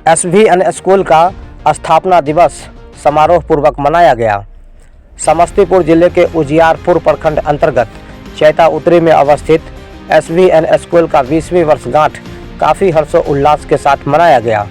SVN school का स्थापना दिवस समारोह पूर्वक मनाया गया। समस्तीपुर जिले के उजियारपुर प्रखंड अंतर्गत चैता उत्तरी में अवस्थित एसवीएन स्कूल का 20वीं वर्षगांठ काफ़ी हर्षोल्लास के साथ मनाया गया।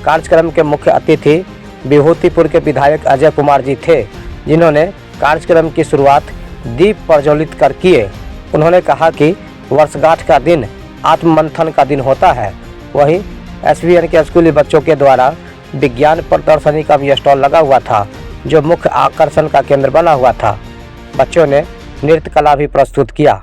कार्यक्रम के मुख्य अतिथि विभूतिपुर के विधायक अजय कुमार जी थे, जिन्होंने कार्यक्रम की शुरुआत दीप प्रज्वलित कर किए। उन्होंने कहा कि वर्षगांठ का दिन आत्ममंथन का दिन होता है। वहीं एसवीएन के स्कूली बच्चों के द्वारा विज्ञान प्रदर्शनी का भी स्टॉल लगा हुआ था, जो मुख्य आकर्षण का केंद्र बना हुआ था। बच्चों ने नृत्य कला भी प्रस्तुत किया।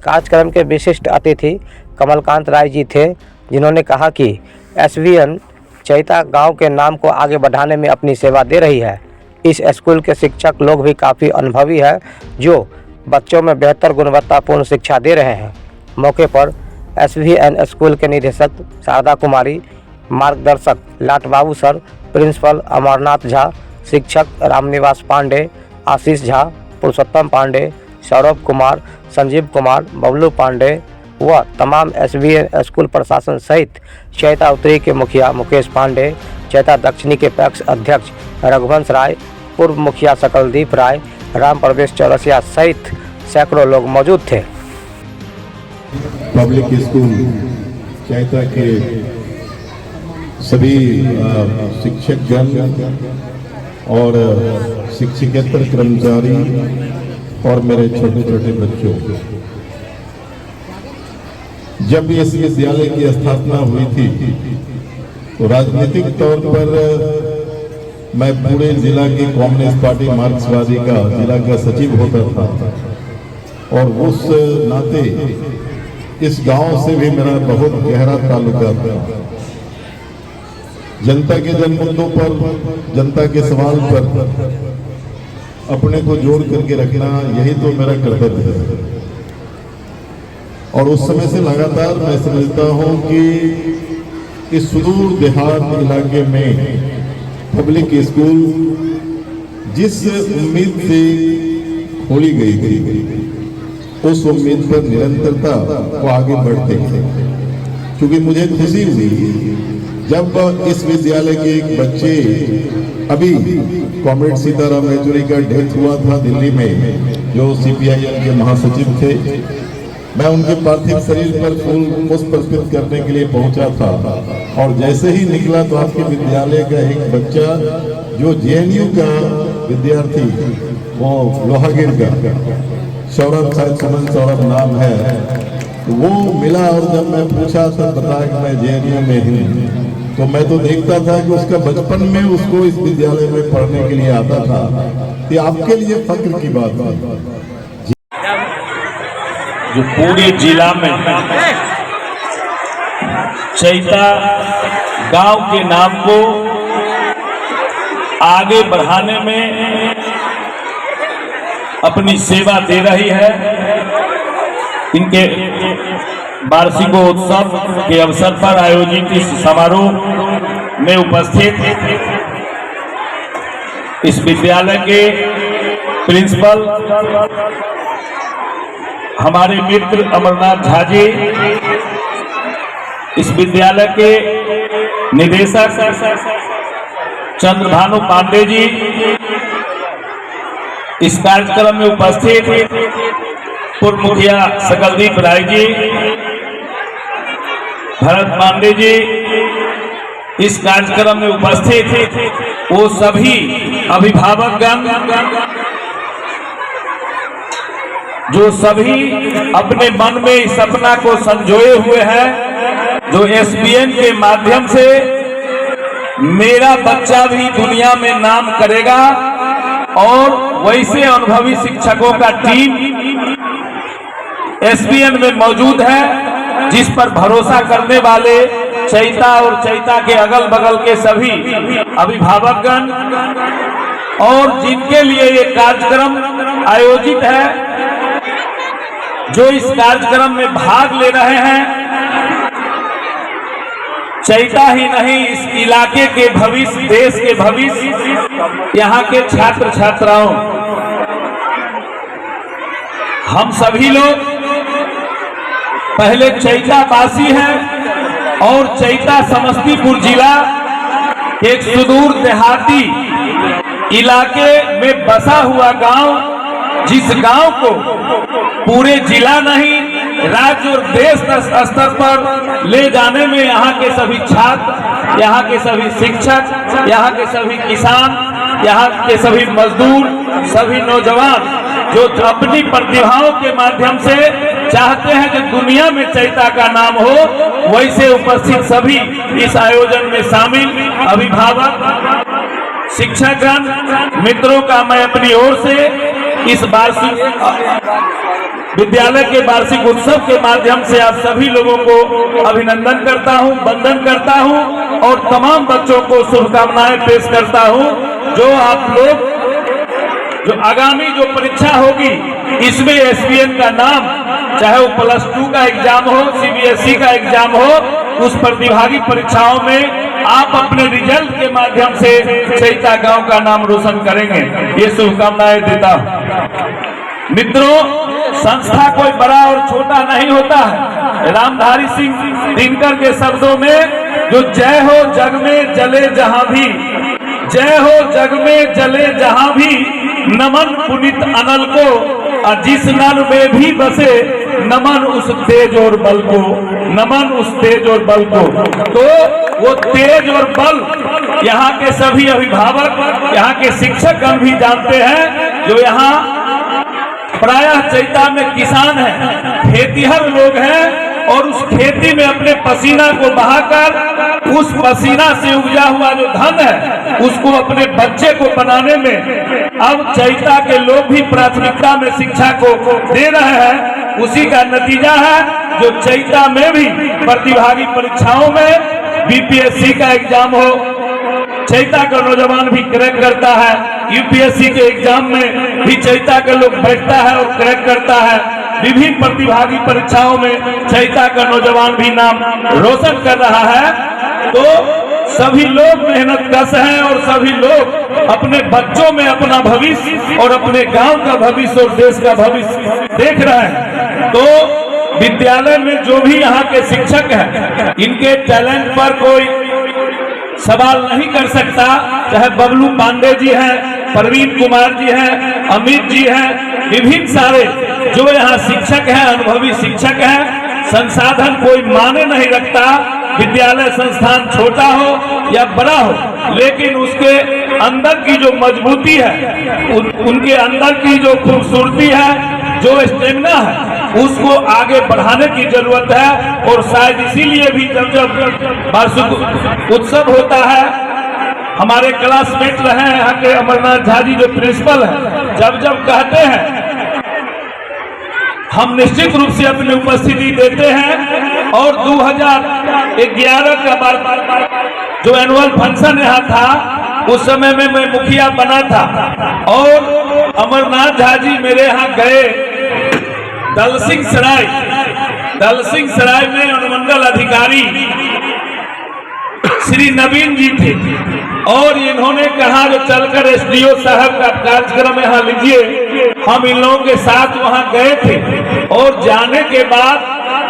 कार्यक्रम के विशिष्ट अतिथि कमलकांत राय जी थे, जिन्होंने कहा कि एसवीएन चैता गांव के नाम को आगे बढ़ाने में अपनी सेवा दे रही है। इस स्कूल के शिक्षक लोग भी काफ़ी अनुभवी हैं, जो बच्चों में बेहतर गुणवत्तापूर्ण शिक्षा दे रहे हैं। मौके पर एसवीएन स्कूल के निदेशक शारदा कुमारी, मार्गदर्शक लाट बाबू सर, प्रिंसिपल अमरनाथ झा, शिक्षक रामनिवास पांडे, आशीष झा, पुरुषोत्तम पांडे, सौरभ कुमार, संजीव कुमार, बबलू पांडे व तमाम एसवीएन स्कूल प्रशासन सहित चैता उत्तरी के मुखिया मुकेश पांडे, चैता दक्षिणी के पैक्स अध्यक्ष रघुवंश राय, पूर्व मुखिया सकलदीप राय, राम प्रवेश चौरसिया सहित सैकड़ों लोग मौजूद थे। पब्लिक स्कूल चैता के सभी शिक्षकगण और शिक्षकेतर कर्मचारी और मेरे छोटे छोटे बच्चों, जब इस विद्यालय की स्थापना हुई थी तो राजनीतिक तौर पर मैं पूरे जिला की कम्युनिस्ट पार्टी मार्क्सवादी का जिला का सचिव होता था और उस नाते इस गांव से भी मेरा बहुत गहरा ताल्लुका था। जनता के जन मुद्दों पर, जनता के सवाल पर अपने को जोड़ करके रखना, यही तो मेरा कर्तव्य है। और उस समय से लगातार मैं समझता हूं कि इस सुदूर देहात इलाके में पब्लिक स्कूल जिस उम्मीद से खोली गई थी, उस उम्मीद पर निरंतरता को आगे बढ़ते हैं। क्योंकि मुझे खुशी हुई जब इस विद्यालय के एक बच्चे, अभी कॉमरेड सीताराम येचुरी का डेथ हुआ था दिल्ली में, जो सीपीआईएम के महासचिव थे। मैं उनके पार्थिव शरीर पर फूल पुष्प अर्पित करने के लिए पहुंचा था और जैसे ही निकला तो आपके विद्यालय का एक बच्चा, जो जेएनयू का विद्यार्थी, वो लोहागिर का सौरभ, शायद सुमन सौरभ नाम है, तो वो मिला और जब मैं पूछा तो बताया कि मैं जेएनयू में हूँ, तो मैं तो देखता था कि उसका बचपन में उसको इस विद्यालय में पढ़ने के लिए आता था। ये आपके लिए फक्र की बात है जो पूरे जिला में चैता गांव के नाम को आगे बढ़ाने में अपनी सेवा दे रही है। इनके वार्षिकोत्सव के अवसर पर आयोजित इस समारोह में उपस्थित इस विद्यालय के प्रिंसिपल हमारे मित्र अमरनाथ झा जी, इस विद्यालय के निदेशक चंद्रभानु पांडे जी, इस कार्यक्रम में उपस्थित पूर्व मुखिया सकलदीप राय जी, भरत पांडे जी, इस कार्यक्रम में उपस्थित वो सभी अभिभावकगण, जो सभी अपने मन में इस सपना को संजोए हुए हैं, जो एसवीएन के माध्यम से मेरा बच्चा भी दुनिया में नाम करेगा, और वैसे अनुभवी शिक्षकों का टीम एसवीएन में मौजूद है, जिस पर भरोसा करने वाले चैता और चैता के अगल बगल के सभी अभिभावकगण और जिनके लिए ये कार्यक्रम आयोजित है, जो इस कार्यक्रम में भाग ले रहे हैं। चैता ही नहीं, इस इलाके के भविष्य, देश के भविष्य, यहाँ के छात्र छात्राओं, हम सभी लोग पहले चैता वासी हैं और चैता समस्तीपुर जिला एक सुदूर देहाती इलाके में बसा हुआ गांव, जिस गांव को पूरे जिला नहीं राज्य और देश स्तर पर ले जाने में यहाँ के सभी छात्र, यहाँ के सभी शिक्षक, यहाँ के सभी किसान, यहाँ के सभी मजदूर, सभी नौजवान जो अपनी प्रतिभाओं के माध्यम से चाहते हैं कि दुनिया में चैता का नाम हो, वैसे उपस्थित सभी इस आयोजन में शामिल अभिभावक, शिक्षकगण, मित्रों का मैं अपनी ओर से इस वार्षिक विद्यालय के वार्षिक उत्सव के माध्यम से आप सभी लोगों को अभिनंदन करता हूं, वंदन करता हूं और तमाम बच्चों को शुभकामनाएं पेश करता हूं। जो आप लोग जो आगामी जो परीक्षा होगी, इसमें एसवीएन का नाम, चाहे वो +2 का एग्जाम हो, सीबीएसई का एग्जाम हो, उस प्रतिभागी परीक्षाओं में आप अपने रिजल्ट के माध्यम से चैता गांव का नाम रोशन करेंगे, ये शुभकामनाएं देता हूं। मित्रों, संस्था कोई बड़ा और छोटा नहीं होता है। रामधारी सिंह दिनकर के शब्दों में जो जय हो जग में जले जहां भी, जय हो जग में जले जहां भी, नमन पुनित अनल को, और जिस नल में भी बसे, नमन उस तेज और बल को, नमन उस तेज और बल को। तो वो तेज और बल यहाँ के सभी अभिभावक, यहाँ के शिक्षकगण भी जानते हैं। जो यहाँ प्रायः चैता में किसान हैं, खेतीहर लोग हैं, और उस खेती में अपने पसीना को बहाकर उस पसीना से उपजा हुआ जो धन है उसको अपने बच्चे को बनाने में अब चैता के लोग भी प्राथमिकता में शिक्षा को दे रहे हैं। उसी का नतीजा है जो चैता में भी प्रतिभागी परीक्षाओं में बीपीएससी का एग्जाम हो, चैता का नौजवान भी क्रैक करता है, यूपीएससी के एग्जाम में भी चैता का लोग बैठता है और क्रैक करता है। विभिन्न प्रतिभागी परीक्षाओं में चैता का नौजवान भी नाम रोशन कर रहा है। तो सभी लोग मेहनतकश हैं और सभी लोग अपने बच्चों में अपना भविष्य और अपने गांव का भविष्य और देश का भविष्य देख रहे हैं। तो विद्यालय में जो भी यहाँ के शिक्षक हैं, इनके टैलेंट पर कोई सवाल नहीं कर सकता। चाहे बबलू पांडे जी हैं, प्रवीण कुमार जी हैं, अमित जी हैं, विभिन्न सारे जो यहाँ शिक्षक हैं, अनुभवी शिक्षक हैं। संसाधन कोई माने नहीं रखता, विद्यालय संस्थान छोटा हो या बड़ा हो, लेकिन उसके अंदर की जो मजबूती है, उनके अंदर की जो खूबसूरती है, जो स्टेमिना है, उसको आगे बढ़ाने की जरूरत है। और शायद इसीलिए भी जब वार्षिक उत्सव होता है, हमारे क्लासमेट रहे हैं यहाँ के अमरनाथ झा जी जो प्रिंसिपल हैं, जब कहते हैं हम निश्चित रूप से अपनी उपस्थिति देते हैं। और 2011 का जो एनुअल फंक्शन यहाँ था, उस समय में मैं मुखिया बना था और अमरनाथ झा जी मेरे यहाँ गए दलसिंह सराय में अनुमंडल अधिकारी श्री नवीन जी थे और इन्होंने कहा जो चलकर एसडीओ साहब का कार्यक्रम यहाँ लीजिए। हम इन लोगों के साथ वहाँ गए थे और जाने के बाद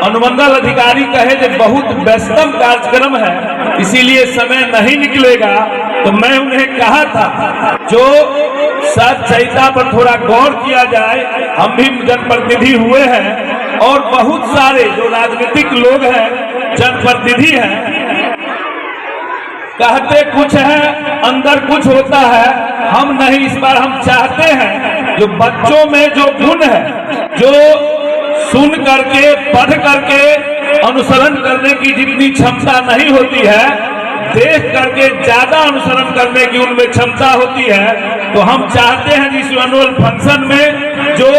अनुमंडल अधिकारी कहे कि बहुत व्यस्तम कार्यक्रम है, इसीलिए समय नहीं निकलेगा। तो मैं उन्हें कहा था जो सर चैता पर थोड़ा गौर किया जाए, हम भी जनप्रतिनिधि हुए हैं और बहुत सारे जो राजनीतिक लोग हैं, जनप्रतिनिधि हैं, कहते कुछ है अंदर कुछ होता है। हम नहीं, इस बार हम चाहते हैं जो बच्चों में जो गुण है, जो सुन करके पढ़ करके अनुसरण करने की जितनी क्षमता नहीं होती है, देख करके ज्यादा अनुसरण करने की उनमें क्षमता होती है। तो हम चाहते हैं जिस एनुअल फंक्शन में जो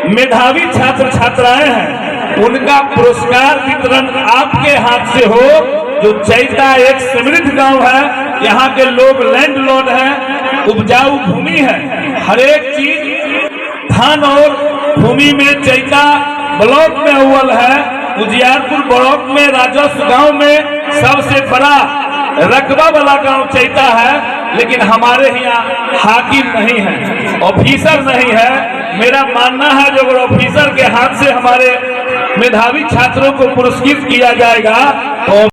मेधावी छात्र छात्राएं हैं, उनका पुरस्कार वितरण आपके हाथ से हो। जो चैता एक समृद्ध गांव है, यहाँ के लोग लैंडलॉर्ड हैं, उपजाऊ भूमि है, हर एक चीज धान और भूमि में चैता ब्लॉक में अव्वल है। उजियारपुर ब्लॉक में राजस्व गांव में सबसे बड़ा रकबा वाला गांव चैता है, लेकिन हमारे यहाँ हाकिम नहीं है, ऑफिसर नहीं है। मेरा मानना है जब ऑफिसर के हाथ से हमारे मेधावी छात्रों को पुरस्कृत किया जाएगा तो